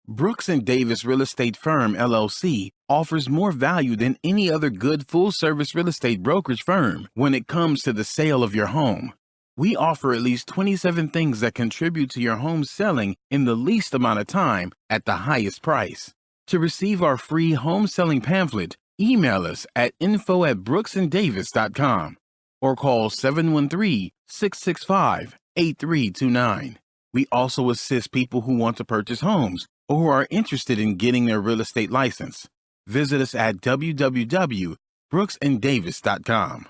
Brooks and Davis Real Estate Firm, LLC, offers more value than any other good full-service real estate brokerage firm when it comes to the sale of your home. We offer at least 27 things that contribute to your home selling in the least amount of time at the highest price. To receive our free home selling pamphlet, email us at info@brooksanddavis.com or call 713-665-8329. We also assist people who want to purchase homes or who are interested in getting their real estate license. Visit us at www.brooksanddavis.com.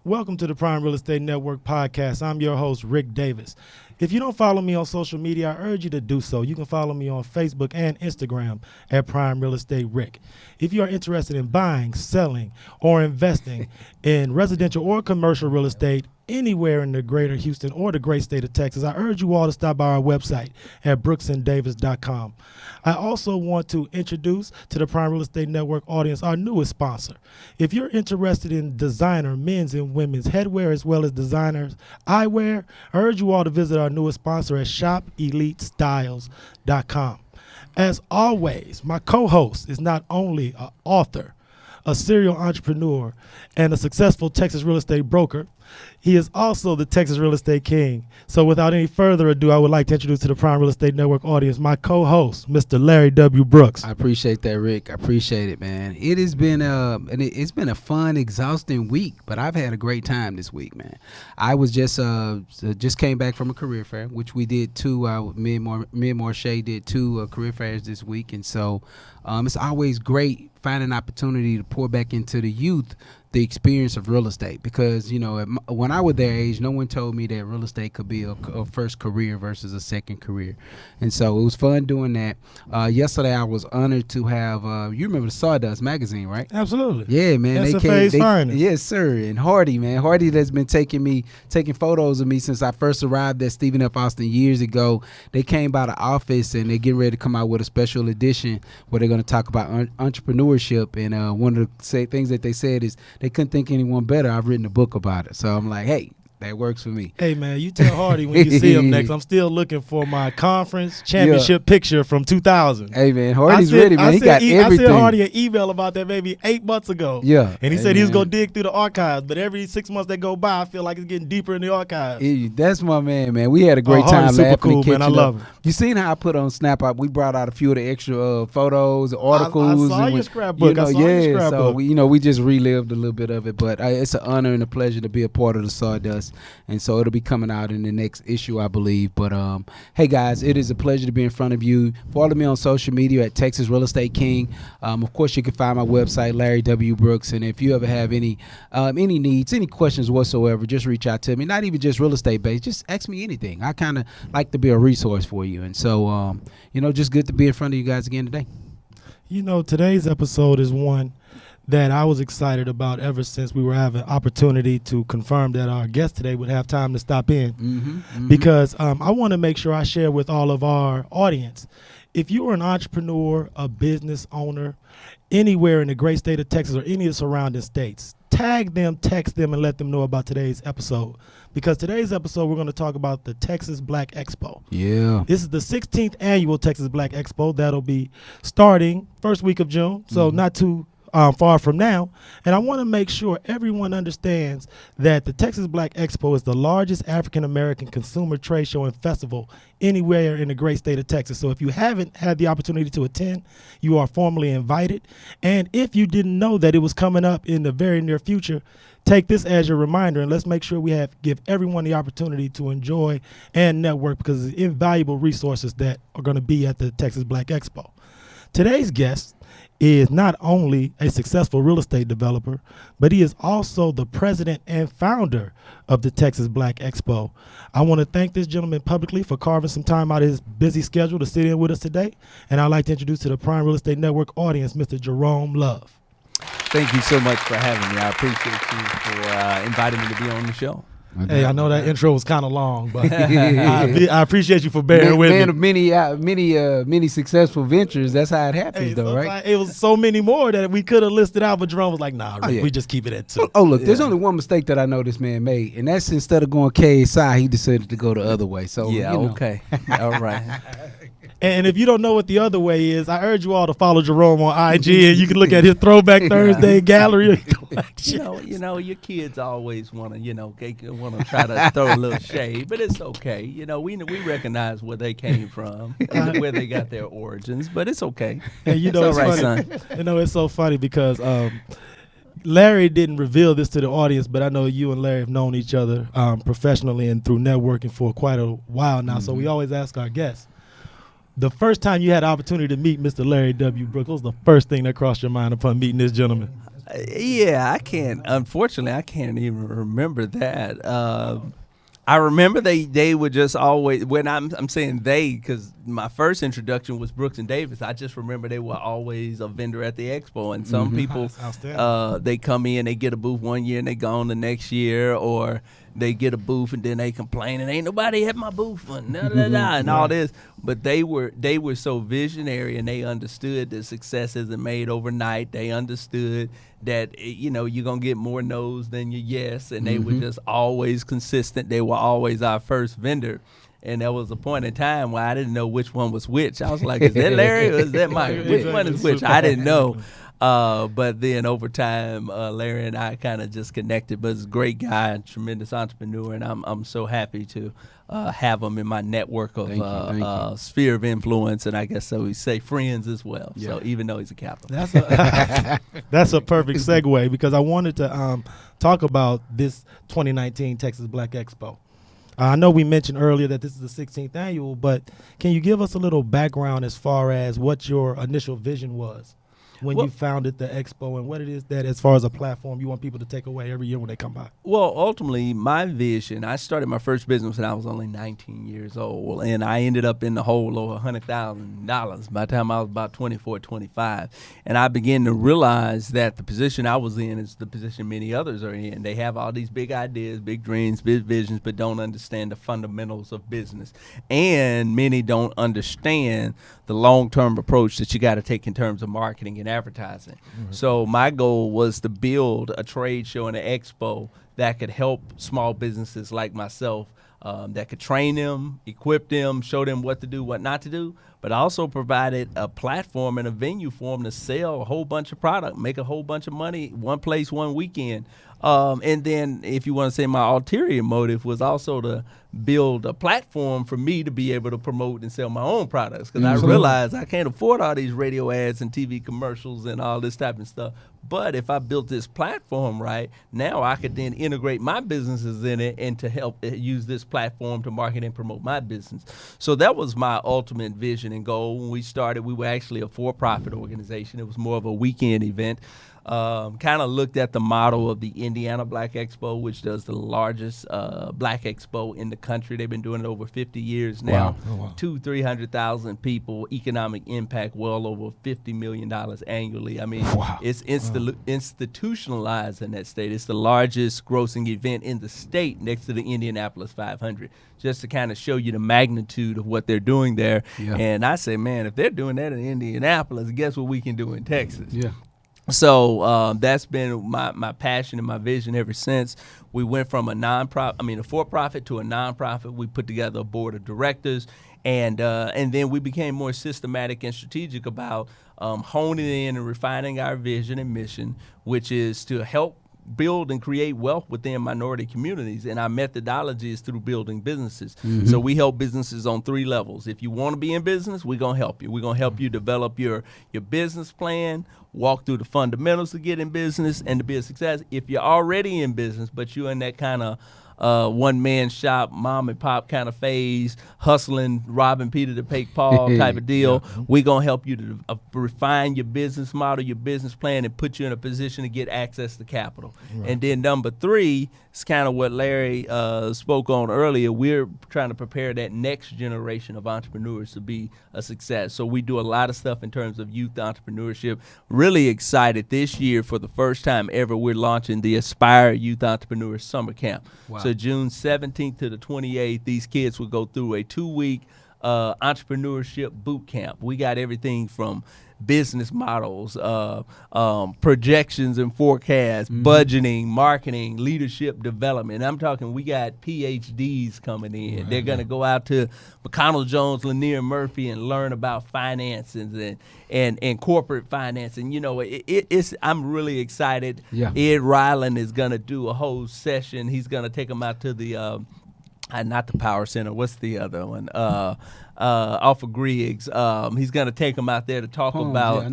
Welcome to the Prime Real Estate Network podcast. I'm your host, Rick Davis. If you don't follow me on social media, I urge you to do so. You can follow me on Facebook and Instagram at Prime Real Estate Rick. If you are interested in buying, selling, or investing in residential or commercial real estate anywhere in the greater Houston or the great state of Texas, I urge you all to stop by our website at brooksanddavis.com. I also want to introduce to the Prime Real Estate Network audience our newest sponsor. If you're interested in designer men's and women's headwear as well as designers eyewear, I urge you all to visit our newest sponsor at shopelitestyles.com. As always, my co-host is not only an author, a serial entrepreneur, and a successful Texas real estate broker, he is also the Texas Real Estate King. So without any further ado, I would like to introduce to the Prime Real Estate Network audience my co-host, Mr. Larry W. Brooks. I appreciate that, Rick. I appreciate it, man. It has been it's been a fun, exhausting week, but I've had a great time this week, man. I was just came back from a career fair, which we did two. Me and Marche did two career fairs this week, and so it's always great finding an opportunity to pour back into the youth the experience of real estate, because when I was their age, no one told me that real estate could be a first career versus a second career, and so it was fun doing that. Yesterday I was honored to have you remember the Sawdust magazine, right? Absolutely. Yeah, man. SFA's finest. Yes, sir. And Hardy that's been taking photos of me since I first arrived at Stephen F. Austin years ago. They came by the office and they're getting ready to come out with a special edition where they're going to talk about entrepreneurship, and one of the things that they said is they couldn't think anyone better. I've written a book about it. So I'm like, hey, that works for me. Hey, man, you tell Hardy when you see him next. I'm still looking for my conference championship picture from 2000. Hey, man, Hardy's ready, man. He got everything. I sent Hardy an email about that maybe 8 months ago. Yeah. And he said he was going to dig through the archives. But every 6 months that go by, I feel like it's getting deeper in the archives. That's my man. We had a great time laughing cool, and catching man. I love him. You seen how I put on Snap Up? We brought out a few of the extra photos, articles. I saw your scrapbook. Your scrapbook. So we just relived a little bit of it. But it's an honor and a pleasure to be a part of the Sawdust. And so it'll be coming out in the next issue, I believe. But hey guys, it is a pleasure to be in front of you. Follow me on social media at Texas Real Estate King. Of course, you can find my website, Larry W. Brooks. And if you ever have any needs, any questions whatsoever, just reach out to me. Not even just real estate based, just ask me anything. I kind of like to be a resource for you. And so just good to be in front of you guys again today. Today's episode is one that I was excited about ever since we were having opportunity to confirm that our guest today would have time to stop in, because I want to make sure I share with all of our audience. If you are an entrepreneur, a business owner, anywhere in the great state of Texas or any of the surrounding states, tag them, text them, and let them know about today's episode. Because today's episode, we're going to talk about the Texas Black Expo. Yeah. This is the 16th annual Texas Black Expo. That'll be starting first week of June, so not too far from now. And I want to make sure everyone understands that the Texas Black Expo is the largest African-American consumer trade show and festival anywhere in the great state of Texas. So if you haven't had the opportunity to attend, you are formally invited. And if you didn't know that it was coming up in the very near future, take this as your reminder, and let's make sure we give everyone the opportunity to enjoy and network, because it's invaluable resources that are going to be at the Texas Black Expo. Today's guest is not only a successful real estate developer, but he is also the president and founder of the Texas Black Expo. I want to thank this gentleman publicly for carving some time out of his busy schedule to sit in with us today. And I'd like to introduce to the Prime Real Estate Network audience, Mr. Jerome Love. Thank you so much for having me. I appreciate you for inviting me to be on the show. Hey, I know that intro was kind of long, but I appreciate you for bearing with me. Man of many successful ventures. That's how it happens, though, right? It was so many more that we could have listed out, but Jerome was like, "Nah, Rick, we just keep it at 2." Oh, look, there's only one mistake that I know this man made, and that's instead of going KSI, he decided to go the other way. So okay, all right. And if you don't know what the other way is, I urge you all to follow Jerome on IG, and you can look at his Throwback Thursday gallery collection. You know, your kids always want to try to throw a little shade, but it's okay. You know, we recognize where they came from and where they got their origins, but it's okay. And you know, it's all right, funny. son. You know, it's so funny because Larry didn't reveal this to the audience, but I know you and Larry have known each other professionally and through networking for quite a while now. Mm-hmm. So we always ask our guests, the first time you had the opportunity to meet Mr. Larry W. Brooks, what was the first thing that crossed your mind upon meeting this gentleman? Yeah, unfortunately, I can't even remember that. I remember they would just always, when I'm saying they, because my first introduction was Brooks and Davis. I just remember they were always a vendor at the expo, and some people, they come in, they get a booth one year and they gone the next year, or they get a booth and then they complain and ain't nobody at my booth and all this. But they were so visionary, and they understood that success isn't made overnight. They understood that you're gonna get more no's than your yes, and they were just always consistent. They were always our first vendor. And there was a point in time where I didn't know which one was which. I was like, is that Larry or is that Mike? Which one is which? I didn't know. But then over time, Larry and I kind of just connected. But he's a great guy, tremendous entrepreneur, and I'm so happy to have him in my network of sphere of influence, and I guess so we say friends as well. Yeah. So even though he's a capitalist. That's a perfect segue, because I wanted to talk about this 2019 Texas Black Expo. I know we mentioned earlier that this is the 16th annual, but can you give us a little background as far as what your initial vision was when you founded the expo, and what it is that, as far as a platform, you want people to take away every year when they come by? Well, ultimately, my vision, I started my first business when I was only 19 years old, and I ended up in the hole over $100,000 by the time I was about 24, 25. And I began to realize that the position I was in is the position many others are in. They have all these big ideas, big dreams, big visions, but don't understand the fundamentals of business. And many don't understand the long-term approach that you got to take in terms of marketing and advertising. Mm-hmm. So my goal was to build a trade show and an expo that could help small businesses like myself, that could train them, equip them, show them what to do, what not to do, but also provided a platform and a venue for them to sell a whole bunch of product, make a whole bunch of money, one place, one weekend. And then, if you want to say, my ulterior motive was also to build a platform for me to be able to promote and sell my own products, because I realized I can't afford all these radio ads and TV commercials and all this type of stuff. But if I built this platform right, now I could then integrate my businesses in it and to help use this platform to market and promote my business. So that was my ultimate vision and goal. When we started, we were actually a for-profit organization. It was more of a weekend event. Kind of looked at the model of the Indiana Black Expo, which does the largest Black Expo in the country. They've been doing it over 50 years now. Wow. 300,000 people, economic impact well over $50 million annually. I mean, it's institutionalized in that state. It's the largest grossing event in the state next to the Indianapolis 500, just to kind of show you the magnitude of what they're doing there. Yeah. And I say, man, if they're doing that in Indianapolis, guess what we can do in Texas? Yeah. So that's been my passion and my vision ever since. We went from a for-profit to a nonprofit. We put together a board of directors, and then we became more systematic and strategic about honing in and refining our vision and mission, which is to help build and create wealth within minority communities, and our methodology is through building businesses. Mm-hmm. So we help businesses on 3 levels. If you want to be in business, we're going to help you. We're going to help you develop your business plan, walk through the fundamentals to get in business and to be a success. If you're already in business, but you're in that kind of one-man shop, mom and pop kind of phase, hustling, robbing Peter to pay Paul type of deal, we're going to help you to refine your business model, your business plan, and put you in a position to get access to capital. Right. And then number 3 is kind of what Larry spoke on earlier. We're trying to prepare that next generation of entrepreneurs to be a success. So we do a lot of stuff in terms of youth entrepreneurship. Really excited this year, for the first time ever, we're launching the Aspire Youth Entrepreneur Summer Camp. Wow. So So June 17th to the 28th, these kids will go through a 2-week entrepreneurship boot camp. We got everything from business models, projections and forecasts, budgeting, marketing, leadership development. I'm talking, we got PhDs coming in. Right. They're going to go out to McConnell Jones, Lanier Murphy, and learn about finances and corporate finance. And, you know, it's I'm really excited. Yeah. Ed Ryland is going to do a whole session. He's going to take them out to the not the Power Center. What's the other one? Off of Griggs. He's going to take them out there to talk about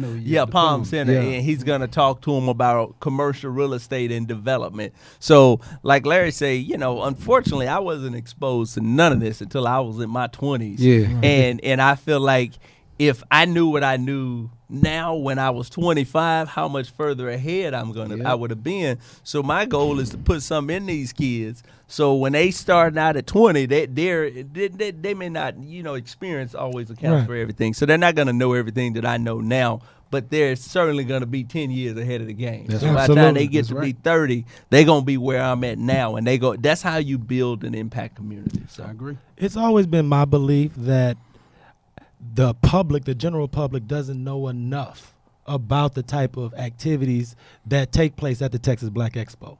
Palm Center. Yeah. And he's going to talk to them about commercial real estate and development. So like Larry say, you know, unfortunately I wasn't exposed to none of this until I was in my 20s. Yeah. And I feel like if I knew what I knew now when I was 25, how much further ahead I would have been. So my goal is to put something in these kids, so when they start out at 20, they may not, you know, experience always accounts for everything. So they're not going to know everything that I know now, but they're certainly going to be 10 years ahead of the game. So by the time they get to be 30, they're going to be where I'm at now, and that's how you build an impact community. So I agree. It's always been my belief that the general public doesn't know enough about the type of activities that take place at the Texas Black Expo.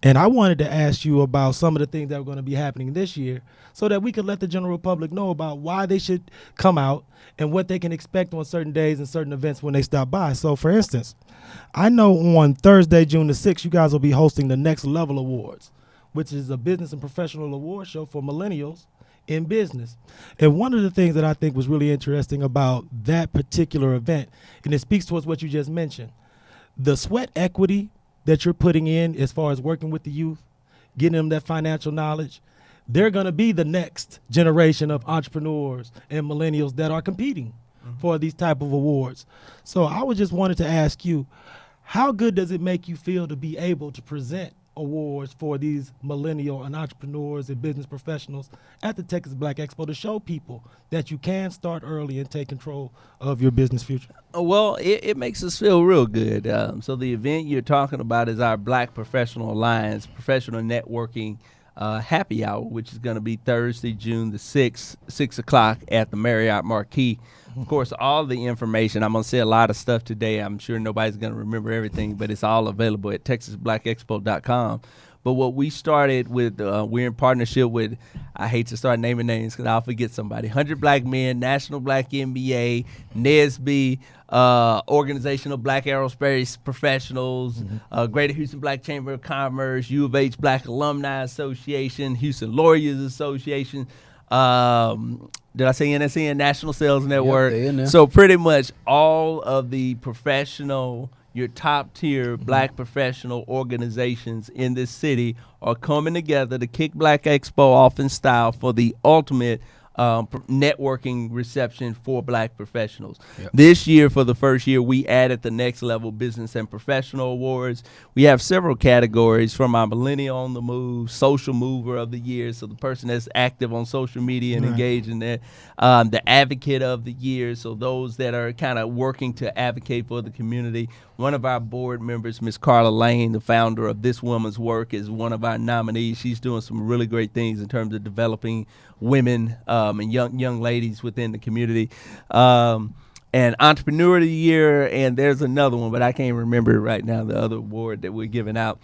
And I wanted to ask you about some of the things that are going to be happening this year so that we could let the general public know about why they should come out and what they can expect on certain days and certain events when they stop by. So, for instance, I know on Thursday, June the 6th, you guys will be hosting the Next Level Awards, which is a business and professional award show for millennials in business. And one of the things that I think was really interesting about that particular event, and it speaks towards what you just mentioned, the sweat equity that you're putting in as far as working with the youth, getting them that financial knowledge, they're going to be the next generation of entrepreneurs and millennials that are competing for these type of awards. So I just wanted to ask you, how good does it make you feel to be able to present awards for these millennial and entrepreneurs and business professionals at the Texas Black Expo to show people that you can start early and take control of your business future? Well, it makes us feel real good. So the event you're talking about is our Black Professional Alliance Professional Networking Happy Hour, which is going to be Thursday, June the 6th, 6 o'clock at the Marriott Marquis. Of course, all the information, I'm going to say a lot of stuff today. I'm sure nobody's going to remember everything, but it's all available at texasblackexpo.com. But what we started with, we're in partnership with, I hate to start naming names because I'll forget somebody, 100 Black Men, National Black MBA, NSB, Organizational Black Aerospace Professionals, Greater Houston Black Chamber of Commerce, U of H Black Alumni Association, Houston Lawyers Association, did I say NSN, National Sales Network? Yep, so pretty much all of the professional, your top tier Black professional organizations in this city are coming together to kick Black Expo off in style for the ultimate networking reception for Black professionals. Yep. This year, for the first year, we added the Next Level Business and Professional Awards. We have several categories, from our Millennial on the Move, Social Mover of the Year, so the person that's active on social media and engaged in that, the Advocate of the Year, so those that are kind of working to advocate for the community. One of our board members, Ms. Carla Lane, the founder of This Woman's Work, is one of our nominees. She's doing some really great things in terms of developing women and young ladies within the community. And Entrepreneur of the Year, and there's another one, but I can't remember right now, the other award that we're giving out.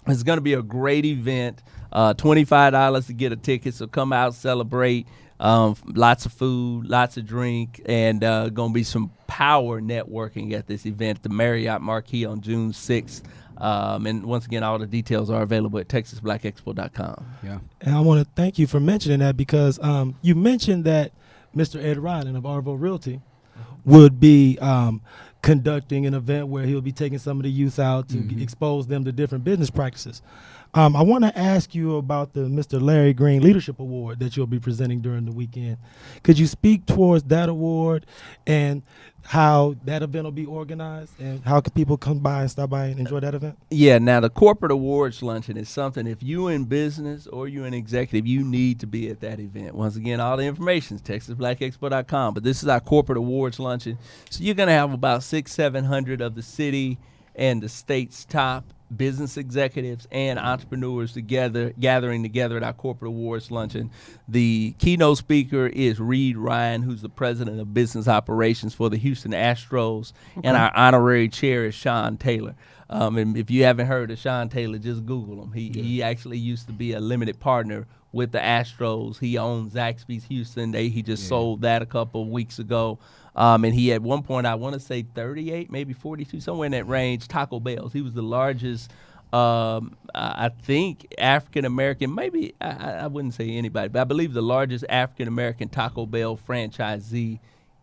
It's going to be a great event, $25 to get a ticket, so come out, celebrate. Lots of food, lots of drink, and going to be some power networking at this event, the Marriott Marquis, on June 6th. And once again, all the details are available at texasblackexpo.com. Yeah. And I want to thank you for mentioning that, because you mentioned that Mr. Ed Ryland of Arvo Realty would be conducting an event where he'll be taking some of the youth out to expose them to different business practices. I want to ask you about the Mr. Larry Green Leadership Award that you'll be presenting during the weekend. Could you speak towards that award and how that event will be organized, and how can people come by and stop by and enjoy that event? Yeah, now the corporate awards luncheon is something, if you're in business or you're an executive, you need to be at that event. Once again, all the information is texasblackexpo.com, but this is our corporate awards luncheon. So you're going to have about 600-700 of the city and the state's top business executives and entrepreneurs gathering together at our corporate awards luncheon. The keynote speaker is Reed Ryan, who's the president of business operations for the Houston Astros, and our honorary chair is Sean Taylor. And if you haven't heard of Sean Taylor, just Google him. He actually used to be a limited partner with the Astros. He owns Zaxby's Houston. He just sold that a couple of weeks ago. And he at one point, I want to say 38, maybe 42, somewhere in that range, Taco Bells. He was the largest, I think, African-American, maybe, I wouldn't say anybody, but I believe the largest African-American Taco Bell franchisee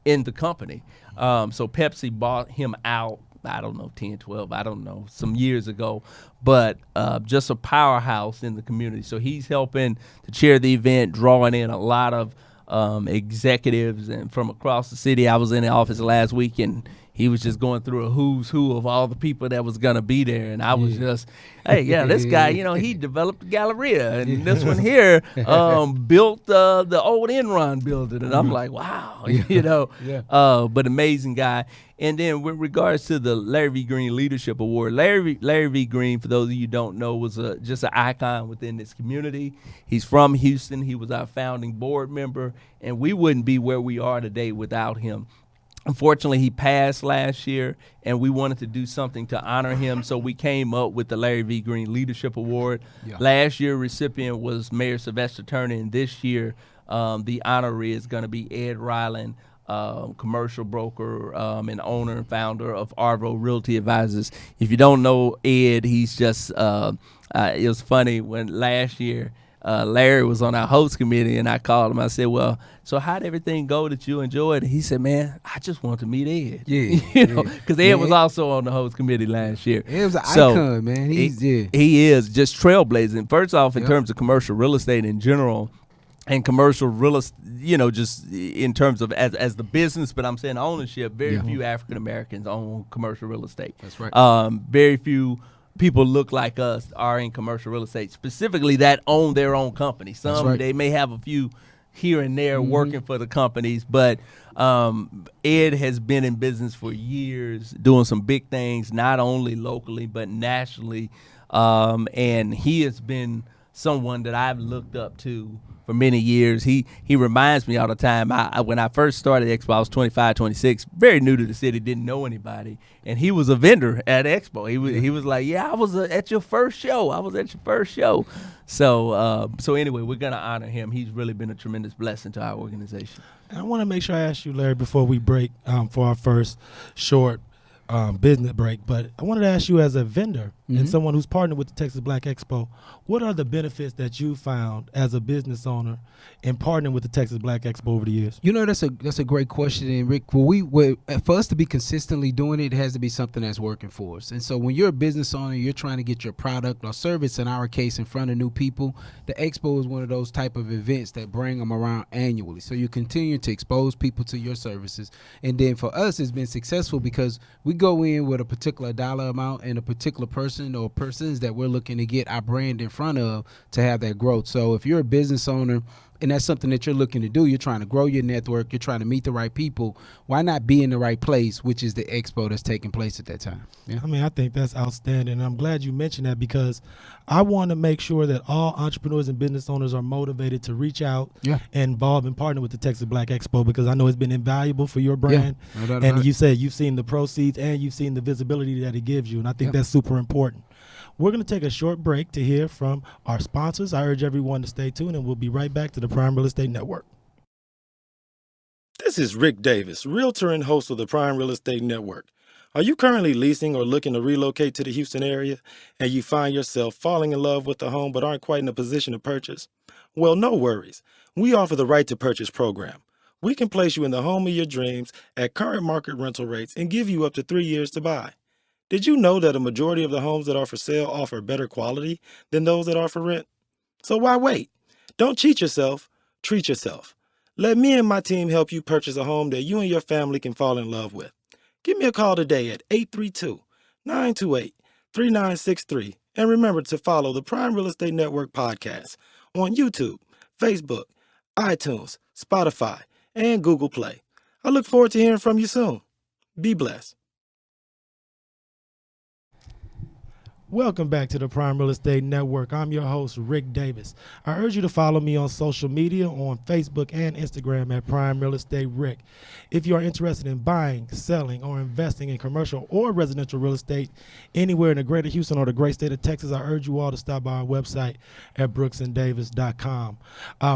in the company. So Pepsi bought him out, I don't know, 10, 12, I don't know, some years ago, but just a powerhouse in the community. So he's helping to chair the event, drawing in a lot of executives and from across the city. I was in the office last week, and he was just going through a who's who of all the people that was going to be there. And I was just, hey, this guy, he developed the Galleria. And this one here built the old Enron building. And I'm like, wow, but amazing guy. And then with regards to the Larry V. Green Leadership Award, Larry V. Green, for those of you who don't know, was just an icon within this community. He's from Houston. He was our founding board member, and we wouldn't be where we are today without him. Unfortunately, he passed last year, and we wanted to do something to honor him, so we came up with the Larry V. Green Leadership Award. Yeah. Last year, recipient was Mayor Sylvester Turner, and this year, the honoree is going to be Ed Ryland, commercial broker and owner and founder of Arvo Realty Advisors. If you don't know Ed, he's just it was funny when last year Larry was on our host committee, and I called him. I said, well, so how'd everything go that you enjoyed? He said, man, I just want to meet Ed. Yeah. Because Ed was also on the host committee last year. It was an icon, man. He is just trailblazing. First off, in terms of commercial real estate in general, and commercial real estate, just in terms of as the business, but I'm saying ownership, very few African Americans own commercial real estate. That's right. Very few people look like us are in commercial real estate, specifically that own their own company. Some, they may have a few here and there working for the companies, but Ed has been in business for years, doing some big things, not only locally, but nationally. And he has been someone that I've looked up to for many years. He reminds me all the time. When I first started Expo, I was 25, 26, very new to the city, didn't know anybody, and he was a vendor at Expo. He was like, I was at your first show. I was at your first show. So anyway, we're gonna honor him. He's really been a tremendous blessing to our organization. And I want to make sure I ask you, Larry, before we break for our first short business break, but I wanted to ask you, as a vendor and someone who's partnered with the Texas Black Expo, what are the benefits that you found as a business owner in partnering with the Texas Black Expo over the years? That's a great question, and Rick, for us to be consistently doing it, it has to be something that's working for us. And so when you're a business owner, you're trying to get your product or service, in our case, in front of new people, the Expo is one of those type of events that bring them around annually. So you continue to expose people to your services. And then for us, it's been successful because we go in with a particular dollar amount and a particular person or persons that we're looking to get our brand in front of to have that growth. So if you're a business owner and that's something that you're looking to do, you're trying to grow your network, you're trying to meet the right people, why not be in the right place, which is the Expo that's taking place at that time? Yeah. I mean, I think that's outstanding, and I'm glad you mentioned that, because I want to make sure that all entrepreneurs and business owners are motivated to reach out and involve and partner with the Texas Black Expo, because I know it's been invaluable for your brand. No doubt and about you said you've seen the proceeds and you've seen the visibility that it gives you, and I think that's super important. We're going to take a short break to hear from our sponsors. I urge everyone to stay tuned, and we'll be right back to the Prime Real Estate Network. This is Rick Davis, realtor and host of the Prime Real Estate Network. Are you currently leasing or looking to relocate to the Houston area, and you find yourself falling in love with a home but aren't quite in a position to purchase? Well, no worries. We offer the Right to Purchase program. We can place you in the home of your dreams at current market rental rates and give you up to 3 years to buy. Did you know that a majority of the homes that are for sale offer better quality than those that are for rent? So why wait? Don't cheat yourself, treat yourself. Let me and my team help you purchase a home that you and your family can fall in love with. Give me a call today at 832-928-3963. And remember to follow the Prime Real Estate Network podcast on YouTube, Facebook, iTunes, Spotify, and Google Play. I look forward to hearing from you soon. Be blessed. Welcome back to the Prime Real Estate Network. I'm your host, Rick Davis. I urge you to follow me on social media on Facebook and Instagram at Prime Real Estate Rick. If you are interested in buying, selling, or investing in commercial or residential real estate anywhere in the greater Houston or the great state of Texas, I urge you all to stop by our website at brooksanddavis.com.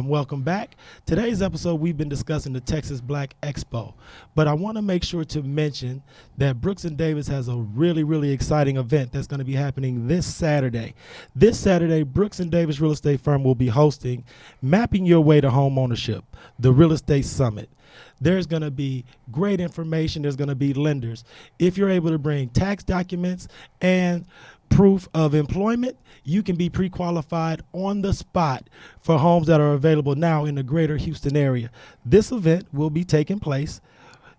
Welcome back. Today's episode, we've been discussing the Texas Black Expo, but I want to make sure to mention that Brooks and Davis has a really, really exciting event that's going to be happening this Saturday. This Saturday, Brooks and Davis Real Estate Firm will be hosting Mapping Your Way to Home Ownership, the Real Estate Summit. There's going to be great information. There's going to be lenders. If you're able to bring tax documents and proof of employment, you can be pre-qualified on the spot for homes that are available now in the greater Houston area. This event will be taking place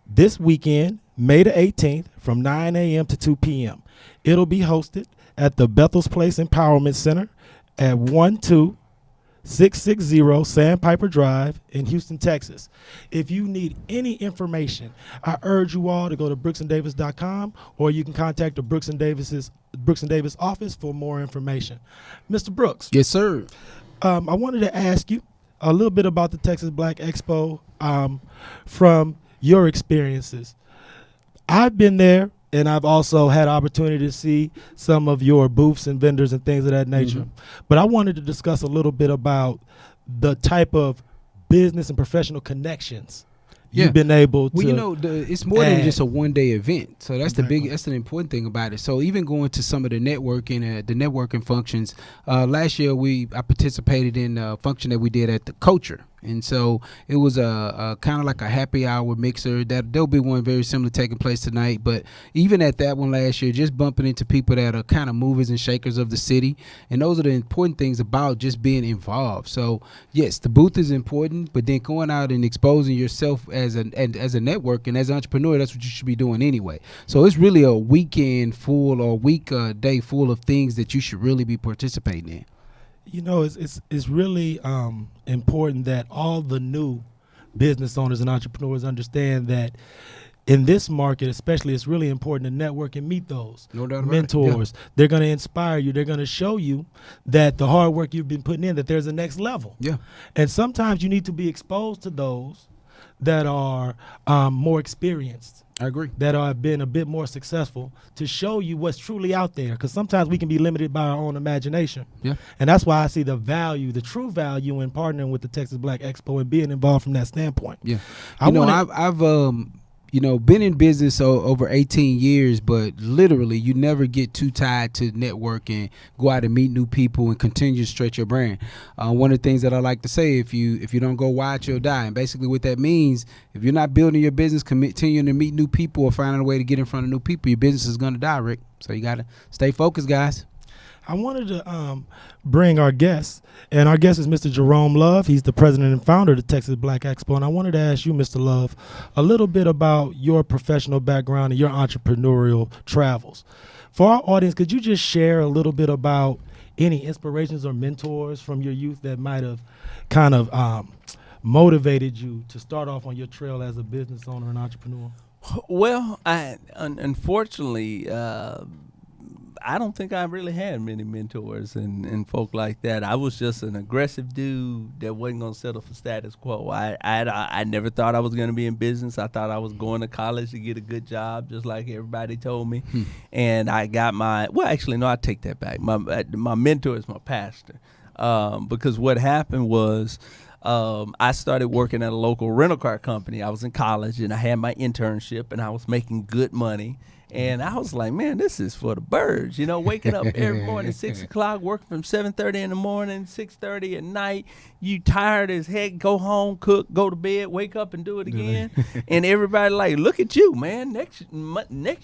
this weekend, May the 18th, from 9 a.m. to 2 p.m. It'll be hosted at the Bethel's Place Empowerment Center at 12660 Sandpiper Drive in Houston, Texas. If you need any information, I urge you all to go to brooksanddavis.com, or you can contact the Brooks and Davis office for more information. Mr. Brooks. Yes, sir. I wanted to ask you a little bit about the Texas Black Expo from your experiences. I've been there, and I've also had opportunity to see some of your booths and vendors and things of that nature. Mm-hmm. But I wanted to discuss a little bit about the type of business and professional connections you've been able to. Well, it's more than just a one-day event. So that's that's the important thing about it. So even going to some of the networking functions, last year I participated in a function that we did at the Culture. And so it was a kind of like a happy hour mixer. There'll be one very similar taking place tonight. But even at that one last year, just bumping into people that are kind of movers and shakers of the city. And those are the important things about just being involved. So, yes, the booth is important, but then going out and exposing yourself as a network and as an entrepreneur, that's what you should be doing anyway. So it's really a weekend full or weekday full of things that you should really be participating in. You know, it's really important that all the new business owners and entrepreneurs understand that in this market, especially, it's really important to network and meet those mentors. Yeah. They're going to inspire you. They're going to show you that the hard work you've been putting in, that there's a next level. Yeah. And sometimes you need to be exposed to those that are more experienced. I agree. That have been a bit more successful to show you what's truly out there. Because sometimes we can be limited by our own imagination. Yeah. And that's why I see the true value in partnering with the Texas Black Expo and being involved from that standpoint. Yeah. I've been in business over 18 years, but literally you never get too tired to network and go out and meet new people and continue to stretch your brand. One of the things that I like to say, if you don't go wide, you'll die. And basically what that means, if you're not building your business, continuing to meet new people or finding a way to get in front of new people, your business is going to die, Rick. So you got to stay focused, guys. I wanted to bring our guest, and our guest is Mr. Jerome Love. He's the president and founder of the Texas Black Expo, and I wanted to ask you, Mr. Love, a little bit about your professional background and your entrepreneurial travels. For our audience, could you just share a little bit about any inspirations or mentors from your youth that might have kind of motivated you to start off on your trail as a business owner and entrepreneur? Well, unfortunately, I don't think I really had many mentors and folk like that. I was just an aggressive dude that wasn't going to settle for status quo. I never thought I was going to be in business. I thought I was going to college to get a good job, just like everybody told me. And I got I take that back. My mentor is my pastor, because what happened was I started working at a local rental car company. I was in college, and I had my internship, and I was making good money. And I was like, man, this is for the birds, waking up every morning, 6 o'clock, working from 7:30 in the morning, 6:30 at night. You tired as heck, go home, cook, go to bed, wake up and do it again. And everybody like, look at you, man. Next,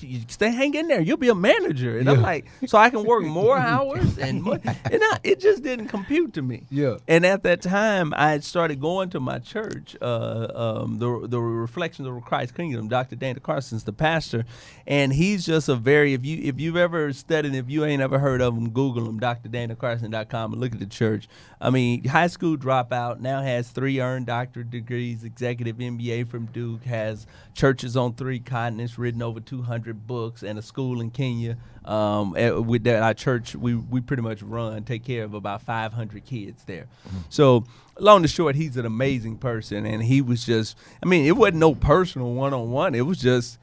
you hang in there. You'll be a manager. And I'm like, so I can work more hours and more. And it just didn't compute to me. Yeah. And at that time, I had started going to my church, the Reflections of Christ's Kingdom. Dr. Dana Carson's the pastor, and he's just a very, if you've ever studied, if you ain't ever heard of him, Google him, DrDanaCarson.com, and look at the church. I mean, high school dropout, now has 3 earned doctorate degrees, executive MBA from Duke, has churches on 3 continents, written over 200 books, and a school in Kenya. With that, our church, we pretty much take care of about 500 kids there. So long and short, he's an amazing person, and he was just, I mean, it wasn't no personal one-on-one. It was just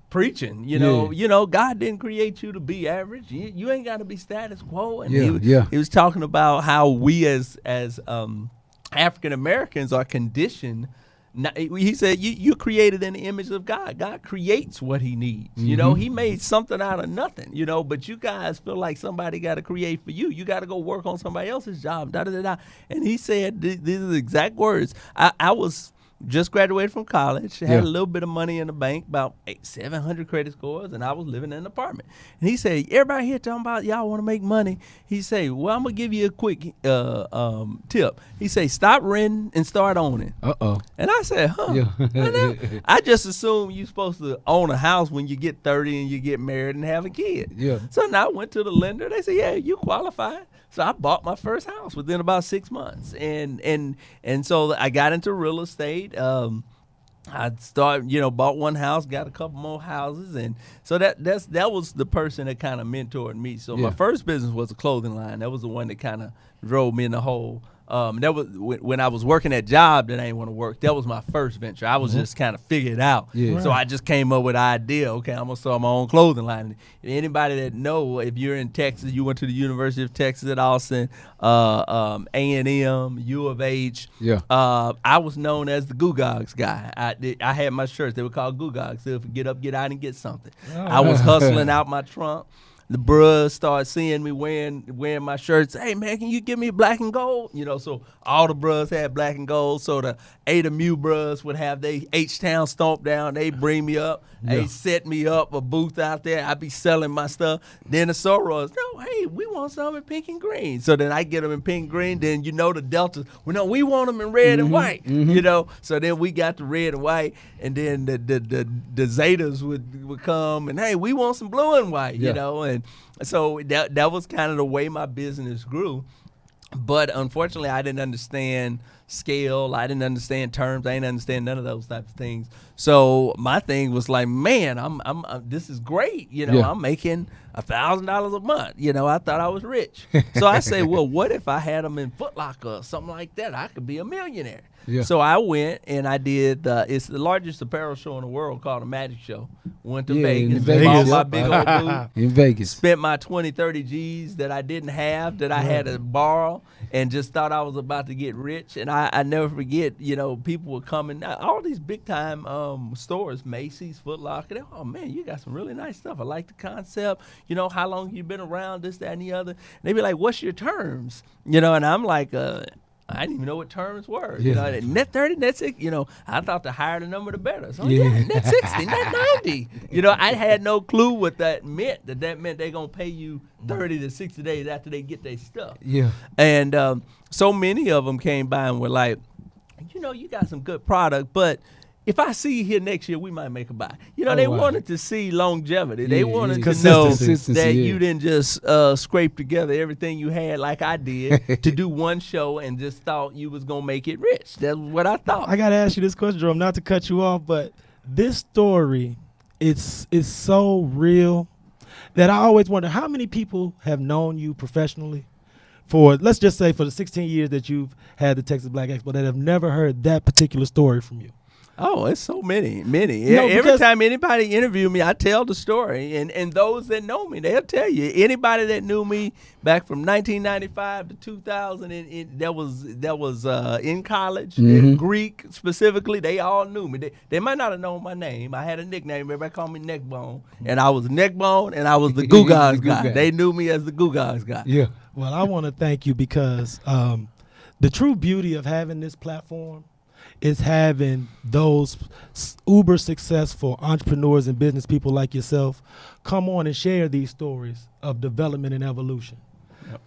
preaching, you know, God didn't create you to be average. You ain't got to be status quo. And he was talking about how we as African Americans are conditioned. He said, you're created in the image of God. God creates what he needs. You know, he made something out of nothing, you know, but you guys feel like somebody got to create for you. You got to go work on somebody else's job, da-da-da-da. And he said, these are the exact words. I was just graduated from college, had a little bit of money in the bank, about 700 credit scores, and I was living in an apartment. And he said, everybody here talking about y'all want to make money. He said, well, I'm going to give you a quick tip. He said, stop renting and start owning. Uh-oh. And I said, huh? Yeah. I just assume you're supposed to own a house when you get 30 and you get married and have a kid. Yeah. So now I went to the lender. They said, yeah, you qualify. So I bought my first house within about 6 months, and so I got into real estate. I started, bought one house, got a couple more houses, and so that was the person that kind of mentored me. So my first business was a clothing line. That was the one that kind of drove me in the hole. That was when I was working that job that I didn't want to work. That was my first venture. I was just kind of figured it out. Yeah. So I just came up with the idea. Okay, I'm gonna start my own clothing line. Anybody that know, if you're in Texas, you went to the University of Texas at Austin, A&M, U of H. Yeah. I was known as the Goo-Gogs guy. I had my shirts. They were called Goo-Gogs. So if you get up, get out, and get something. Oh. I was hustling out my trunk. The bros started seeing me wearing my shirts. Hey, man, can you give me black and gold? So all the bros had black and gold. So the Ada Mew bros would have they H-Town stomp down. They bring me up. Yeah. They set me up a booth out there. I'd be selling my stuff. Then the Soros, no, hey, we want some in pink and green. So then I get them in pink and green. Then the Deltas, well, no, we want them in red and white. So then we got the red and white. And then the Zetas would come and, hey, we want some blue and white, and so that was kind of the way my business grew. But unfortunately, I didn't understand scale. I didn't understand terms. I didn't understand none of those types of things. So my thing was like, man, I'm this is great. I'm making $1,000 a month. I thought I was rich. So I say, well, what if I had them in Foot Locker or something like that? I could be a millionaire. Yeah. So I went and I did. It's the largest apparel show in the world called a Magic Show. Went to Vegas. Bought my big old booth. In Vegas. Spent my 20, 30 G's that I didn't have, that I had to borrow, and just thought I was about to get rich. And I never forget, people were coming. All these big time stores, Macy's, Foot Locker. Oh man, you got some really nice stuff. I like the concept. How long you been around, this, that, and the other. And they be like, what's your terms? And I'm like, I didn't even know what terms were. Net 30, net 60. I thought the higher the number, the better. So net 60, net 90. I had no clue what that meant. That meant they're gonna pay you 30 to 60 days after they get their stuff. Yeah. And so many of them came by and were like, you got some good product, but if I see you here next year, we might make a buy. They wanted to see longevity. They wanted to know that you didn't just scrape together everything you had like I did to do one show and just thought you was going to make it rich. That's what I thought. I got to ask you this question, Jerome, not to cut you off, but this story is so real that I always wonder how many people have known you professionally for, let's just say, for the 16 years that you've had the Texas Black Expo that have never heard that particular story from you. Oh, it's so many. Every time anybody interview me, I tell the story, and those that know me, they'll tell you. Anybody that knew me back from 1995 to 2000, that was in college, in Greek specifically, they all knew me. They might not have known my name. I had a nickname. Everybody called me Neckbone, and I was Neckbone, and I was the Goo-Gogs guy. They knew me as the Goo-Gogs guy. Yeah. Well, I want to thank you because the true beauty of having this platform is having those uber successful entrepreneurs and business people like yourself come on and share these stories of development and evolution.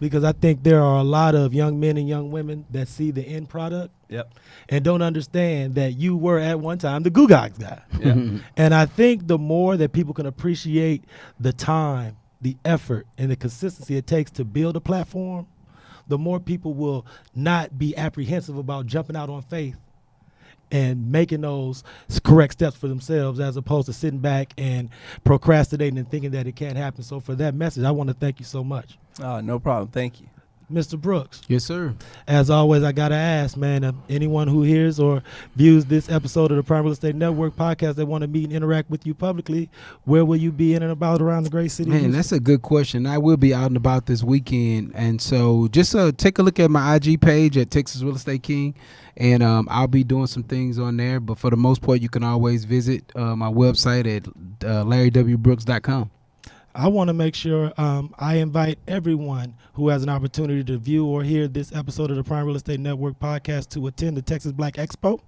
because I think there are a lot of young men and young women that see the end product Yep. and don't understand that you were at one time the Goo Gox guy. Yeah. And I think the more that people can appreciate the time, the effort, and the consistency it takes to build a platform, the more people will not be apprehensive about jumping out on faith and making those correct steps for themselves, as opposed to sitting back and procrastinating and thinking that it can't happen. So for that message, I want to thank you so much. No problem. Thank you. Mr. Brooks, Yes, sir. as always, I got to ask, man, anyone who hears or views this episode of the Prime Real Estate Network podcast that want to meet and interact with you publicly, where will you be in and about around the great city? of Man, Houston? that's a good question. I will be out and about this weekend, and so just take a look at my IG page at Texas Real Estate King, and I'll be doing some things on there. But for the most part, you can always visit my website at larrywbrooks.com. I want to make sure I invite everyone who has an opportunity to view or hear this episode of the Prime Real Estate Network podcast to attend the Texas Black Expo.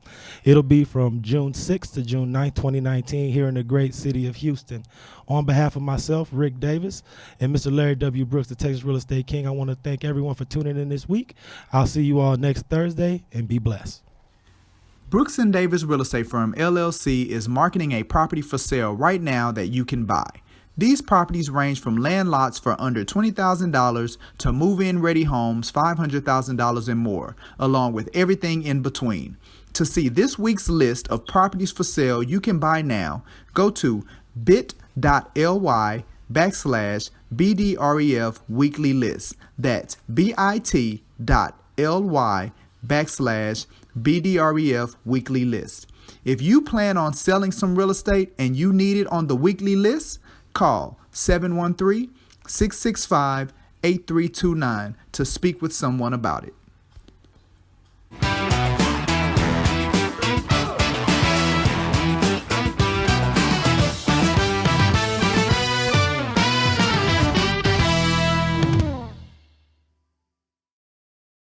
It'll be from June 6th to June 9th, 2019 here in the great city of Houston. On behalf of myself, Rick Davis, and Mr. Larry W. Brooks, the Texas Real Estate King, I want to thank everyone for tuning in this week. I'll see you all next Thursday, and be blessed. Brooks & Davis Real Estate Firm, LLC is marketing a property for sale right now that you can buy. These properties range from land lots for under $20,000 to move-in ready homes $500,000 and more, along with everything in between. To see this week's list of properties for sale you can buy now, go to bit.ly/BDREF weekly list. That's bit.ly/BDREF weekly list. If you plan on selling some real estate and you need it on the weekly list, call 713-665-8329 to speak with someone about it.